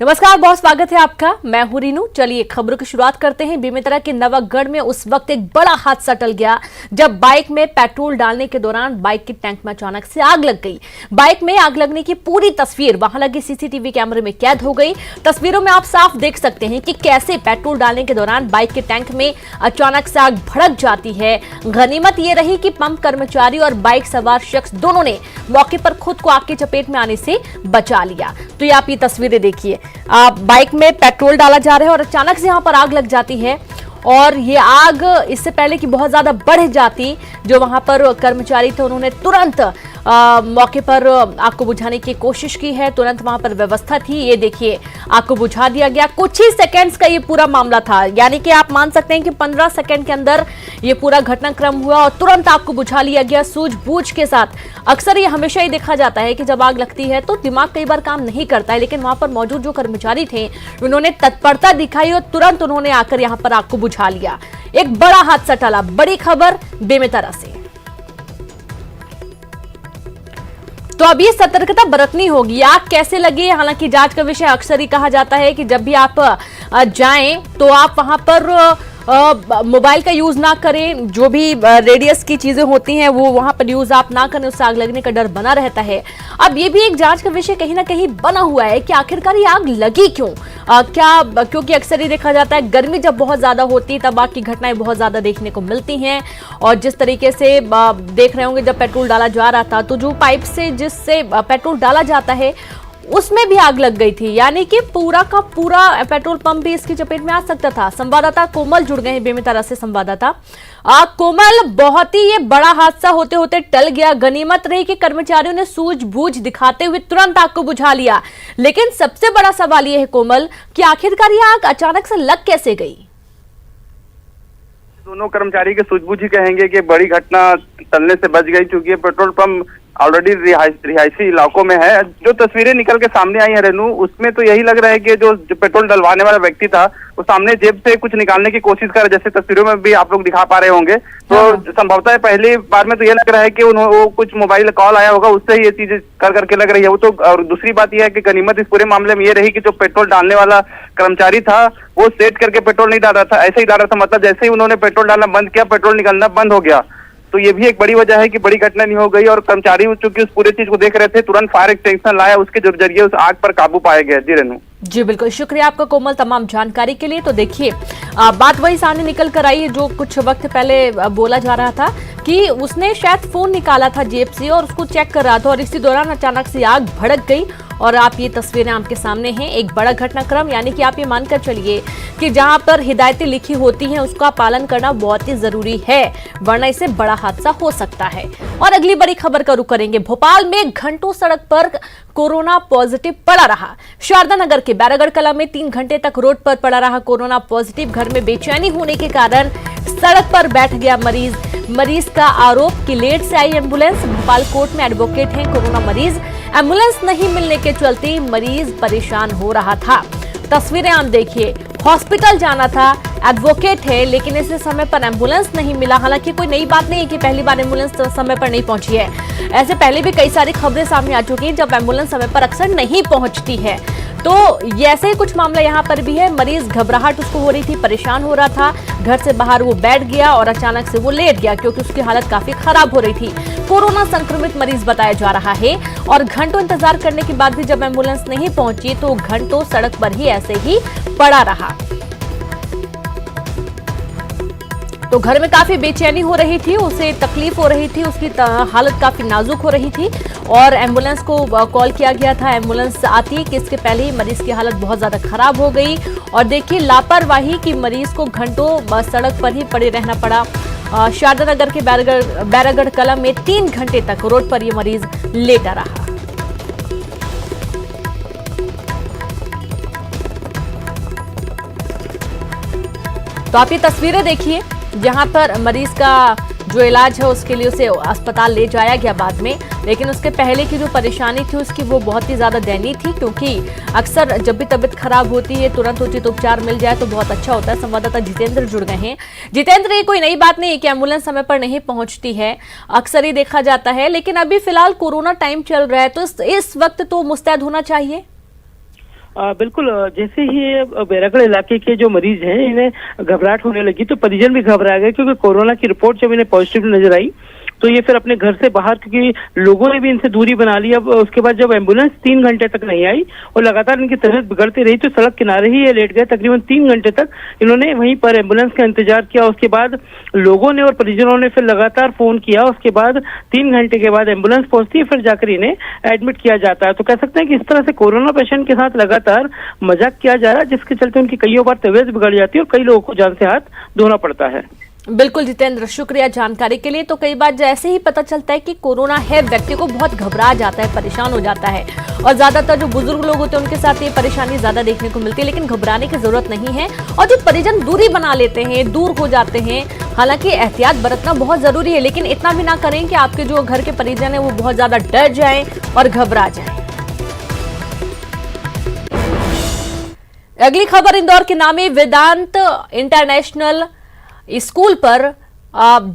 नमस्कार, बहुत स्वागत है आपका। मैं हूं रीनू। चलिए खबरों की शुरुआत करते हैं। बेमेतरा के नवागढ़ में उस वक्त एक बड़ा हादसा टल गया जब बाइक में पेट्रोल डालने के दौरान बाइक के टैंक में अचानक से आग लग गई। बाइक में आग लगने की पूरी तस्वीर वहां लगे सीसीटीवी कैमरे में कैद हो गई। तस्वीरों में आप साफ देख सकते हैं कि कैसे पेट्रोल डालने के दौरान बाइक के टैंक में अचानक से आग भड़क जाती है। गनीमत ये रही कि पंप कर्मचारी और बाइक सवार शख्स दोनों ने मौके पर खुद को आग की चपेट में आने से बचा लिया। तो ये आप ये तस्वीरें देखिए, बाइक में पेट्रोल डाला जा रहा है और अचानक से यहां पर आग लग जाती है। और ये आग इससे पहले कि बहुत ज्यादा बढ़ जाती, जो वहां पर कर्मचारी थे उन्होंने तुरंत मौके पर आग को बुझाने की कोशिश की है। तुरंत वहां पर व्यवस्था थी। ये देखिए, आग को बुझा दिया गया। कुछ ही सेकंड्स का ये पूरा मामला था, यानी कि आप मान सकते हैं कि 15 सेकंड के अंदर ये पूरा घटनाक्रम हुआ और तुरंत आग को बुझा लिया गया सूझबूझ के साथ। अक्सर ये हमेशा ही देखा जाता है कि जब आग लगती है तो दिमाग कई बार काम नहीं करता है, लेकिन वहां पर मौजूद जो कर्मचारी थे उन्होंने तत्परता दिखाई और तुरंत उन्होंने आकर यहां पर आग को बुझा लिया। एक बड़ा हादसा टला। बड़ी खबर बेमेतरा से। तो अब ये सतर्कता बरतनी होगी। आग कैसे लगी, हालांकि जांच का विषय अक्सर ही कहा जाता है कि जब भी आप जाएं तो आप वहां पर मोबाइल का यूज ना करें। जो भी रेडियस की चीजें होती हैं वो वहां पर यूज आप ना करें, उससे आग लगने का डर बना रहता है। अब ये भी एक जांच का विषय कहीं ना कहीं बना हुआ है कि आखिरकार ये आग लगी क्यों। क्योंकि अक्सर ही देखा जाता है गर्मी जब बहुत ज्यादा होती है तब आग की घटनाएं बहुत ज्यादा देखने को मिलती हैं। और जिस तरीके से देख रहे होंगे, जब पेट्रोल डाला जा रहा था तो जो पाइप से जिससे पेट्रोल डाला जाता है उसमें भी आग लग गई थी, यानी कि पूरा का पूरा पेट्रोल पंप भी इसकी चपेट में आ सकता था। संवाददाता कोमल जुड़ गए हैं बेमेतरा से। संवाददाता कोमल, बहुत ही ये बड़ा हादसा होते होते टल गया। गनीमत रही कि कर्मचारियों ने सूझबूझ दिखाते हुए तुरंत आग को बुझा लिया, लेकिन सबसे बड़ा सवाल ये है कोमल कि आखिरकार ये आग अचानक से लग कैसे गई। दोनों कर्मचारी के सूझबूझ ही कहेंगे कि बड़ी घटना टलने से बच गई, क्योंकि पेट्रोल पंप ऑलरेडी रिहायशी इलाकों में है। जो तस्वीरें निकल के सामने आई है रेनू, उसमें तो यही लग रहा है कि जो पेट्रोल डलवाने वाला व्यक्ति था वो सामने जेब से कुछ निकालने की कोशिश कर, जैसे तस्वीरों में भी आप लोग दिखा पा रहे होंगे। तो संभवतः पहली बार में तो ये लग रहा है कि वो कुछ मोबाइल कॉल आया होगा, उससे ही ये चीजें कर करके लग रही है वो तो। और दूसरी बात यह है कि गनीमत इस पूरे मामले में ये रही कि जो पेट्रोल डालने वाला कर्मचारी था वो सेट करके पेट्रोल नहीं डाल रहा था, ऐसे ही डाल रहा था। मतलब जैसे ही उन्होंने पेट्रोल डालना बंद किया, पेट्रोल निकलना बंद हो गया। तो ये भी एक बड़ी वजह है कि बड़ी घटना नहीं हो गई। और कर्मचारी चूंकि उस पूरे चीज को देख रहे थे, तुरंत फायर एक्सटेंशन लाया, उसके जरिए उस आग पर काबू पाया गया। जी रेनू। जी बिल्कुल, शुक्रिया आपका कोमल तमाम जानकारी के लिए। तो देखिए, बात वही सामने निकल कर आई जो कुछ वक्त पहले बोला जा रहा था कि उसने शायद फोन निकाला था जेब से और उसको चेक कर रहा था और इसी दौरान अचानक से आग भड़क गई। और आप ये तस्वीरें आपके सामने हैं। एक बड़ा घटनाक्रम, यानी कि आप ये मानकर चलिए कि जहां पर हिदायतें लिखी होती हैं उसका पालन करना बहुत ही जरूरी है, वरना इससे बड़ा हादसा हो सकता है। और अगली बड़ी खबर का रुख करेंगे। भोपाल में घंटों सड़क पर कोरोना पॉजिटिव पड़ा रहा। शारदा नगर के बैरागढ़ कला में 3 घंटे तक रोड पर पड़ा रहा कोरोना पॉजिटिव। घर में बेचैनी होने के कारण सड़क पर बैठ गया मरीज का आरोप कि लेट से आई एम्बुलेंस। भोपाल कोर्ट में एडवोकेट हैं कोरोना मरीज। एम्बुलेंस नहीं मिलने के चलते मरीज परेशान हो रहा था। तस्वीरें आप देखिए, हॉस्पिटल जाना था, एडवोकेट है, लेकिन इस समय पर एम्बुलेंस नहीं मिला। हालांकि कोई नई बात नहीं है कि पहली बार एम्बुलेंस समय पर नहीं पहुंची है। ऐसे पहले भी कई सारी खबरें सामने आ चुकी हैं जब एम्बुलेंस समय पर अक्सर नहीं पहुंचती है। तो ऐसे ही कुछ मामला यहाँ पर भी है। मरीज घबराहट उसको हो रही थी, परेशान हो रहा था। घर से बाहर वो बैठ गया और अचानक से वो लेट गया क्योंकि उसकी हालत काफी खराब हो रही थी। कोरोना संक्रमित मरीज बताया जा रहा है। और घंटों इंतजार करने के बाद भी जब एम्बुलेंस नहीं पहुंची तो घंटों सड़क पर ही ऐसे ही पड़ा रहा। तो घर में काफी बेचैनी हो रही थी, उसे तकलीफ हो रही थी, उसकी हालत काफी नाजुक हो रही थी और एम्बुलेंस को कॉल किया गया था। एम्बुलेंस आती कि इसके पहले ही मरीज की हालत बहुत ज्यादा खराब हो गई। और देखिए, लापरवाही की मरीज को घंटों सड़क पर ही पड़े रहना पड़ा। शारदा नगर के बैरागढ़ कला में 3 घंटे तक रोड पर यह मरीज लेटा रहा। तो आप ये तस्वीरें देखिए, जहां पर मरीज का जो इलाज है उसके लिए उसे अस्पताल ले जाया गया बाद में, लेकिन उसके पहले की जो परेशानी थी उसकी वो बहुत ही ज्यादा दयनीय थी। क्योंकि अक्सर जब भी तबीयत खराब होती है तुरंत उचित उपचार मिल जाए तो बहुत अच्छा होता है। संवाददाता जितेंद्र जुड़ गए हैं। जितेंद्र, ये कोई नई बात नहीं है कि एम्बुलेंस समय पर नहीं पहुंचती है, अक्सर ही देखा जाता है, लेकिन अभी फिलहाल कोरोना टाइम चल रहा है तो इस वक्त तो मुस्तैद होना चाहिए। बिल्कुल, जैसे ही ये बैरागढ़ इलाके के जो मरीज हैं इन्हें घबराहट होने लगी तो परिजन भी घबरा गए, क्योंकि कोरोना की रिपोर्ट जब इन्हें पॉजिटिव नजर आई तो ये फिर अपने घर से बाहर, क्योंकि लोगों ने भी इनसे दूरी बना ली। अब उसके बाद जब एम्बुलेंस 3 घंटे तक नहीं आई और लगातार इनकी तबीयत बिगड़ती रही तो सड़क किनारे ही ये लेट गए। तकरीबन 3 घंटे तक इन्होंने वहीं पर एम्बुलेंस का इंतजार किया। उसके बाद लोगों ने और परिजनों ने फिर लगातार फोन किया। उसके बाद 3 घंटे के बाद एम्बुलेंस पहुंचती है, फिर जाकर इन्हें एडमिट किया जाता है। तो कह सकते हैं कि इस तरह से कोरोना पेशेंट के साथ लगातार मजाक किया जा रहा है, जिसके चलते उनकी कईयों बार तबीयत बिगड़ जाती है और कई लोगों को जान से हाथ धोना पड़ता है। बिल्कुल जितेंद्र, शुक्रिया जानकारी के लिए। तो कई बार जैसे ही पता चलता है कि कोरोना है, व्यक्ति को बहुत घबरा जाता है, परेशान हो जाता है, और ज्यादातर जो बुजुर्ग लोग होते हैं उनके साथ ये परेशानी ज्यादा देखने को मिलती है। लेकिन घबराने की जरूरत नहीं है, और जो परिजन दूरी बना लेते हैं, दूर हो जाते हैं, हालांकि एहतियात बरतना बहुत जरूरी है, लेकिन इतना भी ना करें कि आपके जो घर के परिजन है वो बहुत ज्यादा डर जाए और घबरा जाए। अगली खबर इंदौर के नामे वेदांत इंटरनेशनल स्कूल पर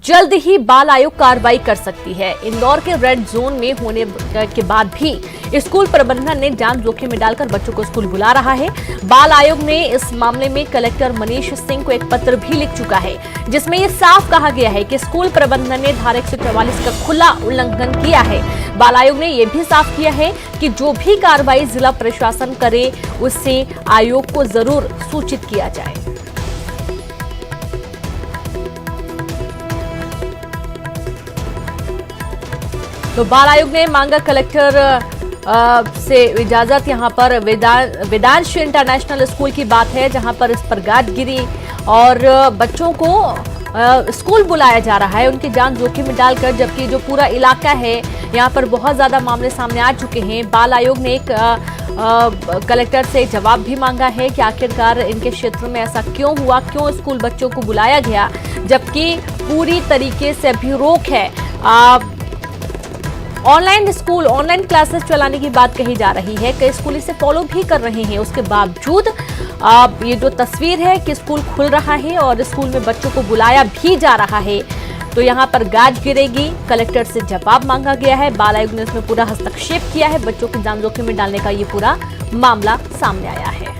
जल्द ही बाल आयोग कार्रवाई कर सकती है। इंदौर के रेड जोन में होने के बाद भी स्कूल प्रबंधन ने जान जोखिम में डालकर बच्चों को स्कूल बुला रहा है। बाल आयोग ने इस मामले में कलेक्टर मनीष सिंह को एक पत्र भी लिख चुका है, जिसमें यह साफ कहा गया है कि स्कूल प्रबंधन ने धारा 144 का खुला उल्लंघन किया है। बाल आयोग ने यह भी साफ किया है कि जो भी कार्रवाई जिला प्रशासन करे उससे आयोग को जरूर सूचित किया जाए। तो बाल आयोग ने मांगा कलेक्टर से इजाजत। यहाँ पर वेदांश इंटरनेशनल स्कूल की बात है, जहाँ पर इस पर गाज गिरी और बच्चों को स्कूल बुलाया जा रहा है उनकी जान जोखिम में डालकर, जबकि जो पूरा इलाका है यहाँ पर बहुत ज्यादा मामले सामने आ चुके हैं। बाल आयोग ने एक कलेक्टर से जवाब भी मांगा है कि आखिरकार इनके क्षेत्र में ऐसा क्यों हुआ, क्यों स्कूल बच्चों को बुलाया गया, जबकि पूरी तरीके से अभी रोक है। ऑनलाइन क्लासेस चलाने की बात कही जा रही है, कई स्कूल इसे फॉलो भी कर रहे हैं। उसके बावजूद ये जो तस्वीर है कि स्कूल खुल रहा है और स्कूल में बच्चों को बुलाया भी जा रहा है, तो यहाँ पर गाज गिरेगी। कलेक्टर से जवाब मांगा गया है। बाल आयोग ने इसमें पूरा हस्तक्षेप किया है। बच्चों की जान जोखिम में डालने का ये पूरा मामला सामने आया है।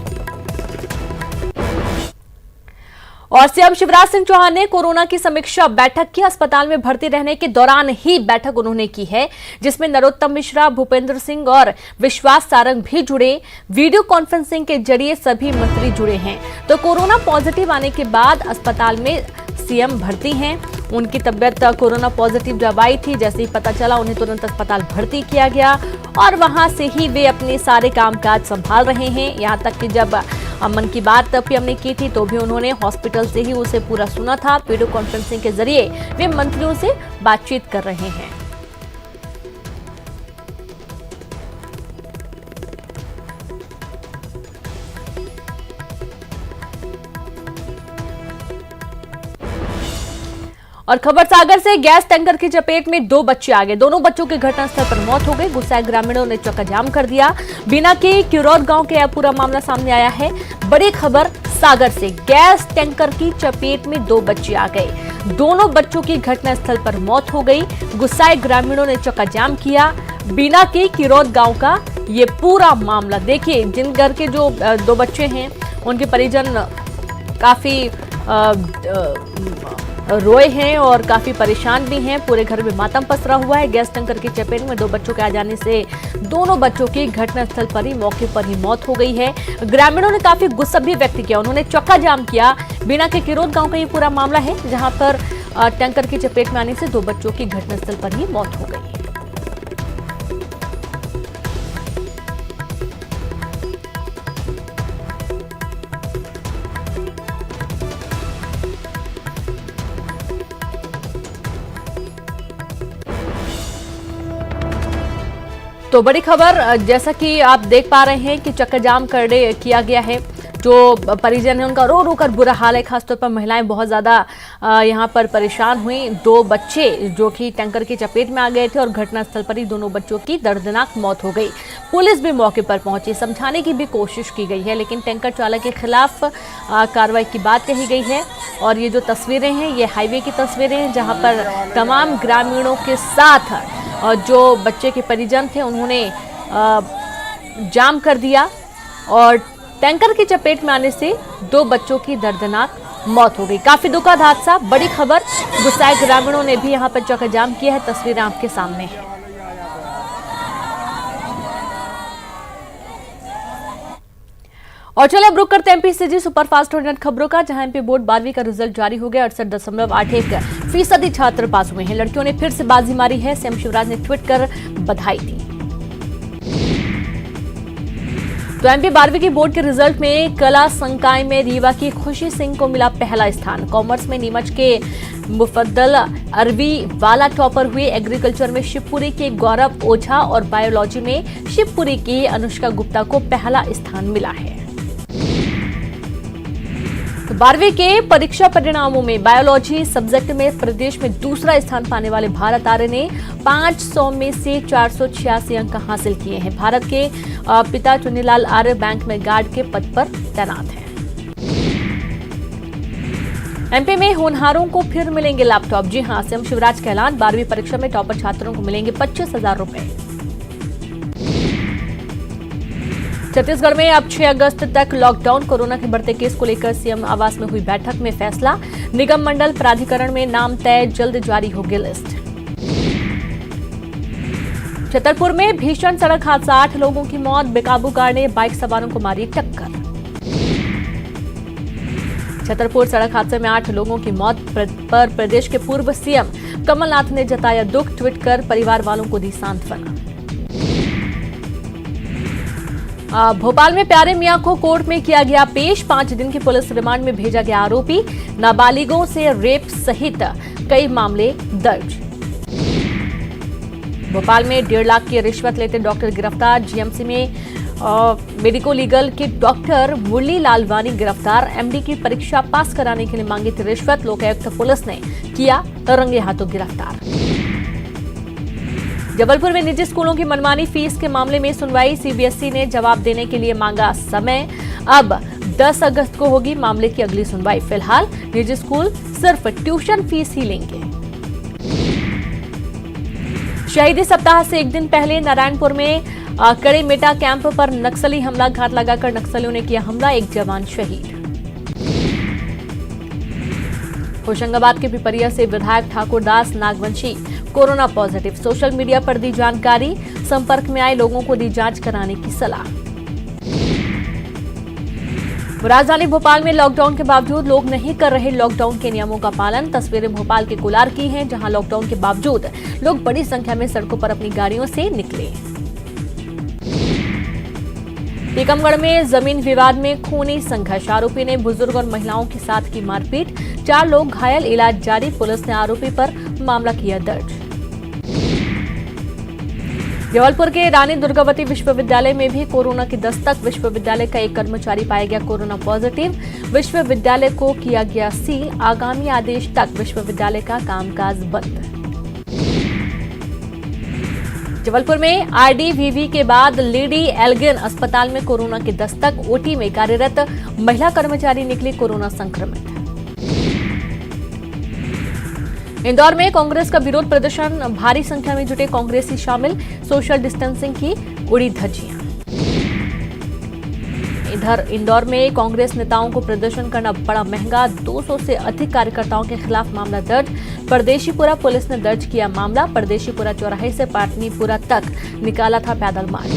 और सीएम शिवराज सिंह चौहान ने कोरोना की समीक्षा बैठक की। अस्पताल में भर्ती रहने के दौरान ही बैठक उन्होंने की है, जिसमें नरोत्तम मिश्रा, भूपेंद्र सिंह और विश्वास सारंग भी जुड़े। वीडियो कॉन्फ्रेंसिंग के जरिए सभी मंत्री जुड़े हैं। तो कोरोना पॉजिटिव आने के बाद अस्पताल में सीएम भर्ती हैं। उनकी तबियत कोरोना पॉजिटिव जब आई थी, जैसे ही पता चला उन्हें तुरंत अस्पताल भर्ती किया गया और वहां से ही वे अपने सारे कामकाज संभाल रहे हैं। यहाँ तक कि जब मन की बात पीएम ने की थी तो भी उन्होंने हॉस्पिटल से ही उसे पूरा सुना था। वीडियो कॉन्फ्रेंसिंग के जरिए वे मंत्रियों से बातचीत कर रहे हैं। और खबर सागर से, गैस टैंकर की चपेट में 2 बच्चे आ गए। दोनों बच्चों की घटनास्थल पर मौत हो गई। गुस्साए ग्रामीणों ने चक्काजाम कर दिया। बीना के किरौद गांव के यह पूरा मामला सामने आया है। बड़ी खबर सागर से, गैस टैंकर की चपेट में 2 बच्चे आ गए। दोनों बच्चों की घटनास्थल पर मौत हो गई। गुस्साए ग्रामीणों ने चक्काजाम किया। बीना के किरौद गांव का ये पूरा मामला देखिए। जिन घर के जो 2 बच्चे हैं उनके परिजन काफी रोए हैं और काफी परेशान भी हैं। पूरे घर में मातम पसरा हुआ है। गैस टैंकर की चपेट में 2 बच्चों के आ जाने से दोनों बच्चों की घटनास्थल पर ही, मौके पर ही मौत हो गई है। ग्रामीणों ने काफी गुस्सा भी व्यक्त किया। उन्होंने चक्का जाम किया। बीना के किरौद गांव का ये पूरा मामला है, जहां पर टैंकर की चपेट में आने से 2 बच्चों की घटनास्थल पर ही मौत हो गई। तो बड़ी खबर, जैसा कि आप देख पा रहे हैं कि चक्का जाम किया गया है। जो परिजन है उनका रो रो कर बुरा हाल है। खासतौर पर महिलाएं बहुत ज़्यादा यहाँ पर परेशान हुई। 2 बच्चे जो कि टैंकर की चपेट में आ गए थे और घटनास्थल पर ही दोनों बच्चों की दर्दनाक मौत हो गई। पुलिस भी मौके पर पहुंची, समझाने की भी कोशिश की गई है, लेकिन टैंकर चालक के खिलाफ कार्रवाई की बात कही गई है। और ये जो तस्वीरें हैं ये हाईवे की तस्वीरें हैं, जहाँ पर तमाम ग्रामीणों के साथ जो बच्चे के परिजन थे उन्होंने जाम कर दिया और टैंकर की चपेट में आने से 2 बच्चों की दर्दनाक मौत हो गई। काफी दुखद हादसा, बड़ी खबर। गुस्साए ग्रामीणों ने भी यहां पर चक्काजाम किया है। तस्वीरें आपके सामने हैं। और चले अब रुक करते एमपी से जी सुपरफास्ट इंटरनेट खबरों का, जहां एमपी बोर्ड 12वीं का रिजल्ट जारी हो गया। 68.81% छात्र पास हुए हैं। लड़कियों ने फिर से बाजी मारी है। सीएम शिवराज ने ट्वीट कर बधाई दी। तो एमपी 12वीं की बोर्ड के रिजल्ट में कला संकाय में रीवा की खुशी सिंह को मिला पहला स्थान। कॉमर्स में नीमच के मुफद्दल अरबी वाला टॉपर हुए। एग्रीकल्चर में शिवपुरी के गौरव ओझा और बायोलॉजी में शिवपुरी की अनुष्का गुप्ता को पहला स्थान मिला है। तो 12वीं के परीक्षा परिणामों में बायोलॉजी सब्जेक्ट में प्रदेश में दूसरा स्थान पाने वाले भारत आर्य ने 500 में से 486 अंक हासिल किए हैं। भारत के पिता चुन्नीलाल आर्य बैंक में गार्ड के पद पर तैनात हैं। एमपी में होनहारों को फिर मिलेंगे लैपटॉप। जी हां, सीएम शिवराज का ऐलान। 12वीं परीक्षा में टॉपर छात्रों को मिलेंगे 25,000 रुपए। छत्तीसगढ़ में अब 6 अगस्त तक लॉकडाउन। कोरोना के बढ़ते केस को लेकर सीएम आवास में हुई बैठक में फैसला। निगम मंडल प्राधिकरण में नाम तय, जल्द जारी होगी लिस्ट। छतरपुर में भीषण सड़क हादसा, 8 लोगों की मौत। बेकाबू कार ने बाइक सवारों को मारी टक्कर। छतरपुर सड़क हादसे में 8 लोगों की मौत पर प्रदेश के पूर्व सीएम कमलनाथ ने जताया दुख। ट्वीट कर परिवार वालों को दी सांत्वना। भोपाल में प्यारे मियां को कोर्ट में किया गया पेश। 5 दिन की पुलिस रिमांड में भेजा गया आरोपी। नाबालिगों से रेप सहित कई मामले दर्ज। भोपाल में 1.5 लाख की रिश्वत लेते डॉक्टर गिरफ्तार। जीएमसी में मेडिको लीगल के डॉक्टर मुरली लालवानी गिरफ्तार। एमडी की परीक्षा पास कराने के लिए मांगी थी रिश्वत। लोकायुक्त पुलिस ने किया रंगे हाथों गिरफ्तार। जबलपुर में निजी स्कूलों की मनमानी फीस के मामले में सुनवाई। सीबीएसई ने जवाब देने के लिए मांगा समय। अब 10 अगस्त को होगी मामले की अगली सुनवाई। फिलहाल निजी स्कूल सिर्फ ट्यूशन फीस ही लेंगे। शहीदी सप्ताह से एक दिन पहले नारायणपुर में कड़े मेटा कैंप पर नक्सली हमला। घात लगाकर नक्सलियों ने किया हमला, 1 जवान शहीद। होशंगाबाद के पिपरिया से विधायक Thakurdas Nagvanshi corona positive. Social media पर दी जानकारी। संपर्क में आए लोगों को दी जांच कराने की सलाह। राजधानी भोपाल में लॉकडाउन के बावजूद लोग नहीं कर रहे लॉकडाउन के नियमों का पालन। तस्वीरें भोपाल के कुलार की हैं, जहां लॉकडाउन के बावजूद लोग बड़ी संख्या में सड़कों पर अपनी गाड़ियों से निकले। टीकमगढ़ में जमीन विवाद में खूनी संघर्ष। आरोपी ने बुजुर्ग और महिलाओं के साथ की मारपीट। 4 लोग घायल, इलाज जारी। पुलिस ने आरोपी पर मामला किया दर्ज। जबलपुर के रानी दुर्गावती विश्वविद्यालय में भी कोरोना की दस्तक। विश्वविद्यालय का एक कर्मचारी पाया गया कोरोना पॉजिटिव। विश्वविद्यालय को किया गया सील। आगामी आदेश तक विश्वविद्यालय का कामकाज बंद। जबलपुर में आरडीवीवी के बाद लेडी एल्गिन अस्पताल में कोरोना की दस्तक। ओटी में कार्यरत महिला कर्मचारी निकली कोरोना संक्रमित। इंदौर में कांग्रेस का विरोध प्रदर्शन। भारी संख्या में जुटे कांग्रेसी शामिल। सोशल डिस्टेंसिंग की उड़ी धज्जियां। इधर इंदौर में कांग्रेस नेताओं को प्रदर्शन करना बड़ा महंगा। 200 से अधिक कार्यकर्ताओं के खिलाफ मामला दर्ज। परदेशीपुरा पुलिस ने दर्ज किया मामला। परदेशीपुरा चौराहे से पाटनीपुरा तक निकाला था पैदल मार्च।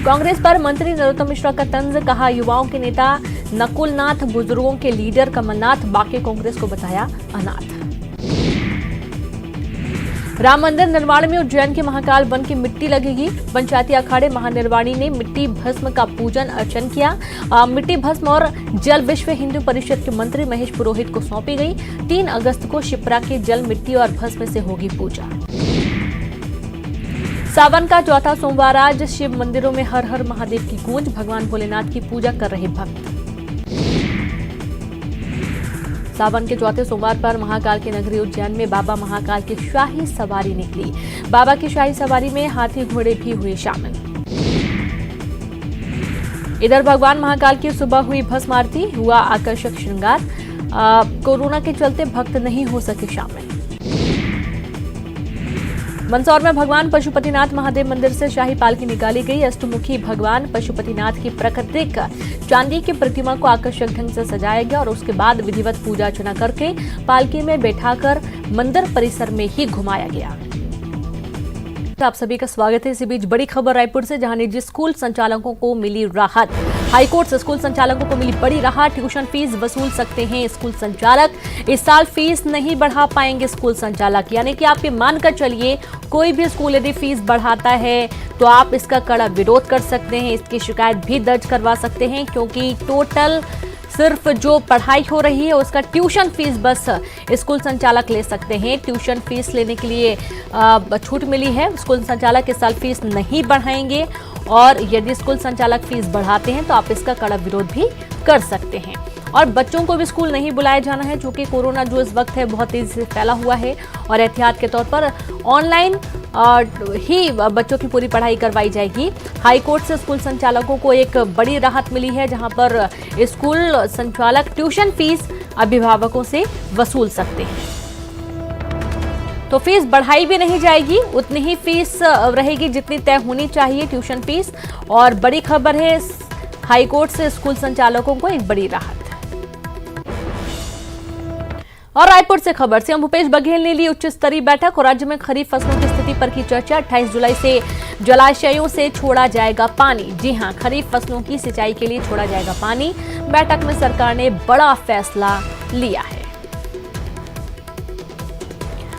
कांग्रेस पर मंत्री नरोत्तम मिश्रा का तंज। कहा युवाओं के नेता नकुलनाथ, बुजुर्गों के लीडर कमलनाथ, बाकी कांग्रेस को बताया अनाथ। राम मंदिर निर्माण में उज्जैन के महाकाल वन की मिट्टी लगेगी। पंचायती अखाड़े महानिर्वाणी ने मिट्टी भस्म का पूजन अर्चन किया। मिट्टी भस्म और जल विश्व हिंदू परिषद के मंत्री महेश पुरोहित को सौंपी गई। 3 अगस्त को शिप्रा के जल, मिट्टी और भस्म से होगी पूजा। सावन का चौथा सोमवार आज। शिव मंदिरों में हर हर महादेव की गूंज। भगवान भोलेनाथ की पूजा कर रहे भक्त। सावन के चौथे सोमवार पर महाकाल के नगरी उज्जैन में बाबा महाकाल की शाही सवारी निकली। बाबा की शाही सवारी में हाथी घोड़े भी हुए शामिल। इधर भगवान महाकाल की सुबह हुई भस्म आरती, हुआ आकर्षक श्रृंगार। कोरोना के चलते भक्त नहीं हो सके शामिल। मंदसौर में भगवान पशुपतिनाथ महादेव मंदिर से शाही पालकी निकाली गई। अष्टमुखी भगवान पशुपतिनाथ की प्राकृतिक चांदी की प्रतिमा को आकर्षक ढंग से सजाया गया और उसके बाद विधिवत पूजा अर्चना करके पालकी में बैठाकर मंदिर परिसर में ही घुमाया गया। आप सभी का स्वागत है। इसी बीच बड़ी खबर रायपुर से, जहां निजी स्कूल संचालकों को मिली राहत। हाईकोर्ट से स्कूल संचालकों को मिली बड़ी राहत। ट्यूशन फीस वसूल सकते हैं स्कूल संचालक। इस साल फीस नहीं बढ़ा पाएंगे स्कूल संचालक, यानी कि आप ये मानकर चलिए कोई भी स्कूल यदि फीस बढ़ाता है तो आप इसका कड़ा विरोध कर सकते हैं, इसकी शिकायत भी दर्ज करवा सकते हैं, क्योंकि टोटल सिर्फ जो पढ़ाई हो रही है उसका ट्यूशन फीस बस स्कूल संचालक ले सकते हैं। ट्यूशन फीस लेने के लिए छूट मिली है। स्कूल संचालक इस साल फीस नहीं बढ़ाएंगे और यदि स्कूल संचालक फीस बढ़ाते हैं तो आप इसका कड़ा विरोध भी कर सकते हैं। और बच्चों को भी स्कूल नहीं बुलाया जाना है, क्योंकि कोरोना जो इस वक्त है बहुत तेजी से फैला हुआ है और एहतियात के तौर पर ऑनलाइन ही बच्चों की पूरी पढ़ाई करवाई जाएगी। हाईकोर्ट से स्कूल संचालकों को एक बड़ी राहत मिली है, जहां पर स्कूल संचालक ट्यूशन फीस अभिभावकों से वसूल सकते हैं। तो फीस बढ़ाई भी नहीं जाएगी, उतनी ही फीस रहेगी जितनी तय होनी चाहिए ट्यूशन फीस। और बड़ी खबर है, हाईकोर्ट से स्कूल संचालकों को एक बड़ी राहत। और रायपुर से खबर, सीएम भूपेश बघेल ने ली उच्च स्तरीय बैठक और राज्य में खरीफ फसलों की स्थिति पर की चर्चा। 28 जुलाई से जलाशयों से छोड़ा जाएगा पानी। जी हां, खरीफ फसलों की सिंचाई के लिए छोड़ा जाएगा पानी। बैठक में सरकार ने बड़ा फैसला लिया है।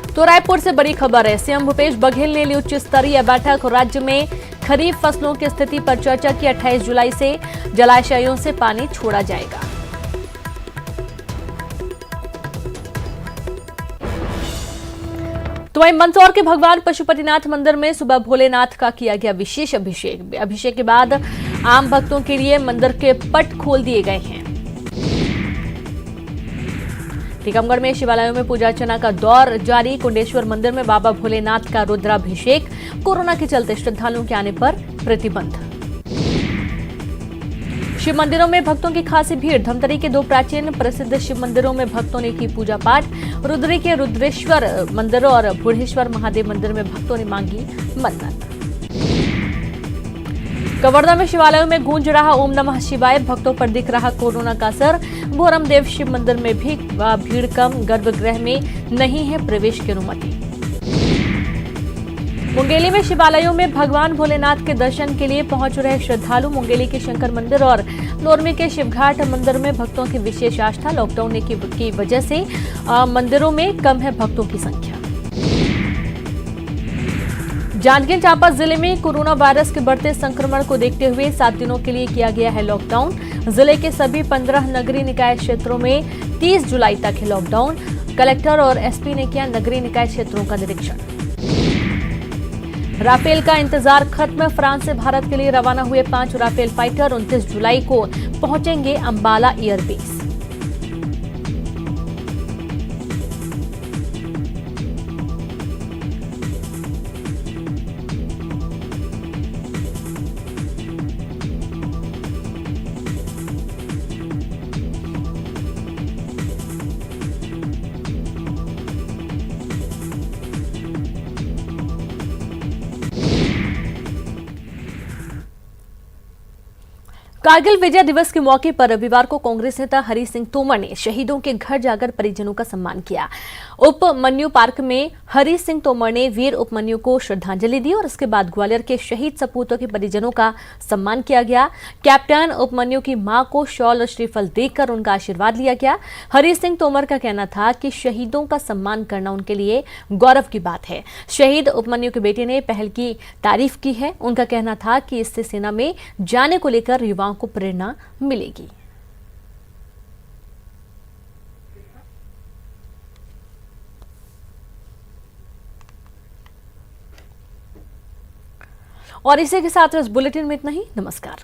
तो रायपुर से बड़ी खबर है, सीएम भूपेश बघेल ने ली उच्च स्तरीय बैठक और राज्य में खरीफ फसलों की स्थिति पर चर्चा की। 28 जुलाई से जलाशयों से पानी छोड़ा जाएगा। तो वहीं मंदसौर के भगवान पशुपतिनाथ मंदिर में सुबह भोलेनाथ का किया गया विशेष अभिषेक। अभिषेक के बाद आम भक्तों के लिए मंदिर के पट खोल दिए गए हैं। टीकमगढ़ में शिवालयों में पूजा अर्चना का दौर जारी। कुंडेश्वर मंदिर में बाबा भोलेनाथ का रुद्राभिषेक। कोरोना के चलते श्रद्धालुओं के आने पर प्रतिबंध। शिव मंदिरों में भक्तों की खासी भीड़। धमतरी के 2 प्राचीन प्रसिद्ध शिव मंदिरों में भक्तों ने की पूजा पाठ। रुद्री के रुद्रेश्वर मंदिर और बुढ़ेश्वर महादेव मंदिर में भक्तों ने मांगी मन्नत। कवर्धा में शिवालयों में गूंज रहा ओम नमः शिवाय। भक्तों पर दिख रहा कोरोना का असर। भोरमदेव शिव मंदिर में भी भीड़ कम। गर्भगृह में नहीं है प्रवेश की अनुमति। मुंगेली में शिवालयों में भगवान भोलेनाथ के दर्शन के लिए पहुंच रहे श्रद्धालु। मुंगेली के शंकर मंदिर और लोरमी के शिवघाट मंदिर में भक्तों की विशेष आस्था। लॉकडाउन की वजह से मंदिरों में कम है भक्तों की संख्या। जांजगीर चांपा जिले में कोरोना वायरस के बढ़ते संक्रमण को देखते हुए 7 दिनों के लिए किया गया है लॉकडाउन। जिले के सभी 15 नगरीय निकाय क्षेत्रों में 30 जुलाई तक है लॉकडाउन। कलेक्टर और एसपी ने किया नगरीय निकाय क्षेत्रों का निरीक्षण। राफेल का इंतजार खत्म। फ्रांस से भारत के लिए रवाना हुए 5 राफेल फाइटर 29 जुलाई को पहुंचेंगे अंबाला एयरबेस। कारगिल विजय दिवस के मौके पर रविवार को कांग्रेस नेता हरि सिंह तोमर ने शहीदों के घर जाकर परिजनों का सम्मान किया। उपमन्यु पार्क में हरि सिंह तोमर ने वीर उपमन्यु को श्रद्धांजलि दी और इसके बाद ग्वालियर के शहीद सपूतों के परिजनों का सम्मान किया गया। कैप्टन उपमन्यु की मां को शॉल और श्रीफल देकर उनका आशीर्वाद लिया गया। हरि सिंह तोमर का कहना था कि शहीदों का सम्मान करना उनके लिए गौरव की बात है। शहीद उपमन्यु के बेटे ने पहल की तारीफ की है। उनका कहना था कि इससे सेना में जाने को लेकर युवाओं को प्रेरणा मिलेगी। और इसी के साथ इस बुलेटिन में इतना ही। नमस्कार।